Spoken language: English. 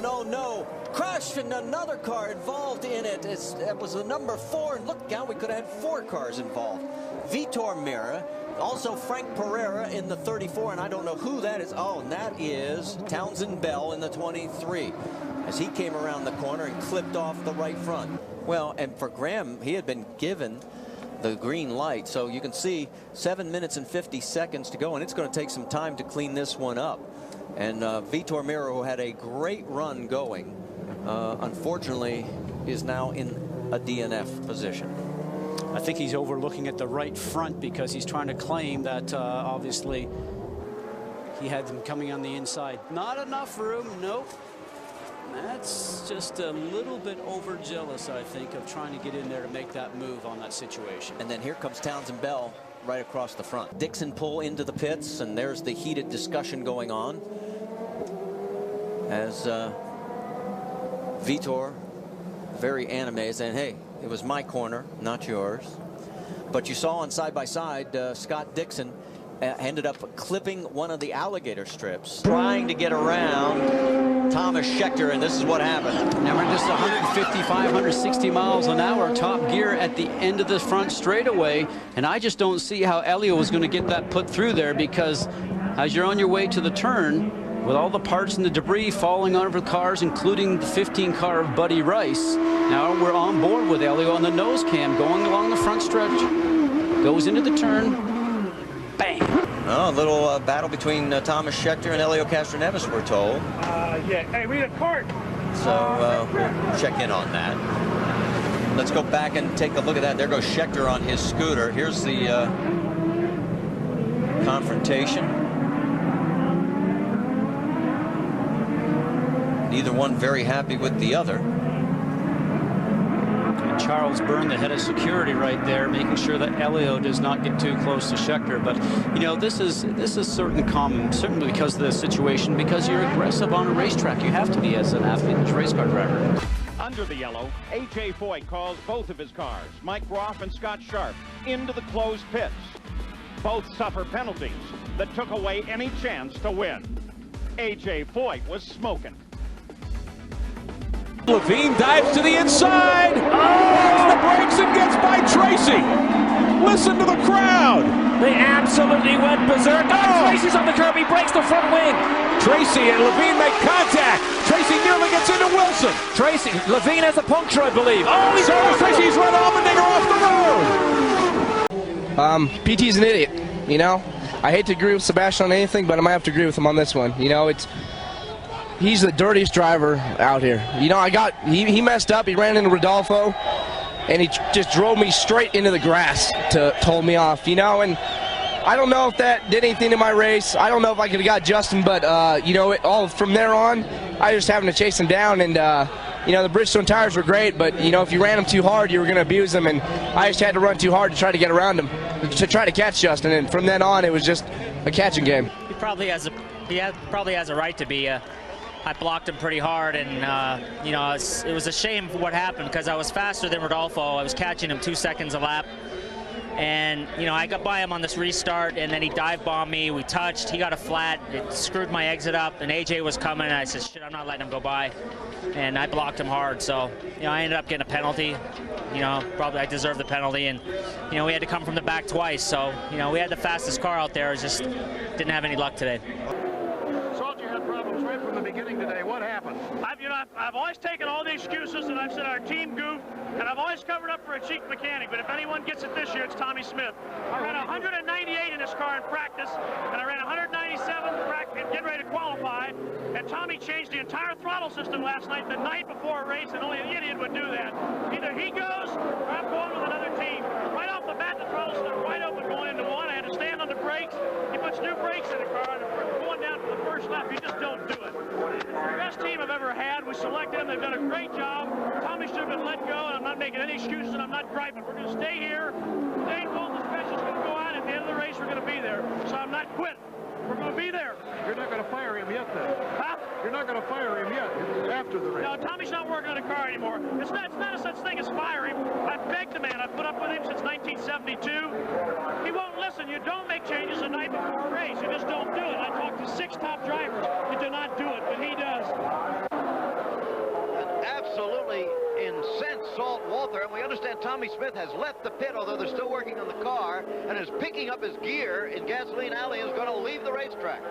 Oh no, crash and another car involved in it. It was the number 4, and look out, we could have had 4 cars involved. Vitor Meira, also Frank Pereira in the 34, and I don't know who that is. Oh, and that is Townsend Bell in the 23, as he came around the corner and clipped off the right front. Well, and for Graham, he had been given the green light, so you can see 7 minutes and 50 seconds to go, and it's going to take some time to clean this one up. And Vitor Meira, who had a great run going, unfortunately is now in a DNF position. I think he's overlooking at the right front because he's trying to claim that obviously he had them coming on the inside. Not enough room, nope. That's just a little bit overzealous, I think, of trying to get in there to make that move on that situation. And then here comes Townsend Bell right across the front. Dixon pull into the pits, and there's the heated discussion going on as Vitor, very animated, saying, hey, it was my corner, not yours. But you saw on side-by-side, Scott Dixon ended up clipping one of the alligator strips, trying to get around Thomas Scheckter, and this is what happened. Now we're just 155, 160 miles an hour, top gear at the end of the front straightaway, and I just don't see how Elio was going to get that put through there, because as you're on your way to the turn, with all the parts and the debris falling over the cars, including the 15 car of Buddy Rice, now we're on board with Elio on the nose cam, going along the front stretch, goes into the turn. Bang. Oh, a little battle between Thomas Scheckter and Elio Castroneves, we're told. Yeah. Hey, we need a cart. So we'll check in on that. Let's go back and take a look at that. There goes Scheckter on his scooter. Here's the confrontation. Neither one very happy with the other. Charles Byrne, the head of security right there, making sure that Elio does not get too close to Scheckter. But you know, this is certainly common, certainly because of the situation, because you're aggressive on a racetrack. You have to be as an athlete and race car driver. Under the yellow, A.J. Foyt calls both of his cars, Mike Groff and Scott Sharp, into the closed pits. Both suffer penalties that took away any chance to win. A.J. Foyt was smoking. Levine dives to the inside, hits the brakes and gets by Tracy. Listen to the crowd. They absolutely went berserk. Oh, Tracy's on the curb. He breaks the front wing. Tracy and Levine make contact. Tracy nearly gets into Wilson. Levine has a puncture, I believe. Oh, so Tracy's run Allmendinger off the road. PT's an idiot, you know. I hate to agree with Sebastian on anything, but I might have to agree with him on this one. You know, he's the dirtiest driver out here. You know, he messed up. He ran into Rodolfo, and he just drove me straight into the grass to hold me off, you know. And I don't know if that did anything to my race. I don't know if I could have got Justin, but, you know, all from there on, I was having to chase him down. And, you know, the Bridgestone tires were great, but, you know, if you ran them too hard, you were going to abuse them. And I just had to run too hard to try to get around him, to try to catch Justin. And from then on, it was just a catching game. He probably has a right to be. I blocked him pretty hard, and you know, it was a shame for what happened, because I was faster than Rodolfo. I was catching him 2 seconds a lap, and you know, I got by him on this restart, and then he dive bombed me. We touched. He got a flat. It screwed my exit up, and AJ was coming, and I said, shit, I'm not letting him go by, and I blocked him hard. So you know, I ended up getting a penalty. You know, probably I deserved the penalty, and you know, we had to come from the back twice. So you know, we had the fastest car out there. Just didn't have any luck today. Right from the beginning today, what happened? I've always taken all the excuses, and I've said our team goofed, and I've always covered up for a cheap mechanic. But if anyone gets it this year, it's Tommy Smith. I ran 198 in this car in practice, and I ran 197 getting ready to qualify. And Tommy changed the entire throttle system last night, the night before a race, and only an idiot would do that. Either he goes, or I'm going with another team. Right off the bat, the throttles are wide open going into one. I had to stand on the brakes. He puts new brakes in the car, and going down for the first lap, you just don't do it. The best team I've ever had. We selected them. They've done a great job. Tommy should have been let go, and I'm not making any excuses, and I'm not griping. We're going to stay here. Dane Bolton, the special's going to go out. At the end of the race, we're going to be there. So I'm not quitting. We're going to be there. You're not going to fire him yet, then? Huh? You're not going to fire him yet after the race. No, Tommy's not working on the car anymore. It's not a such thing as fire him. I begged the man. I've put up with him since 1972. He won't listen. You don't make changes the night before a race. You just don't do it. I talked to 6 top drivers. You do not do it, but he does. Salt Walter, and we understand Tommy Smith has left the pit, although they're still working on the car, and is picking up his gear in Gasoline Alley and is going to leave the racetrack.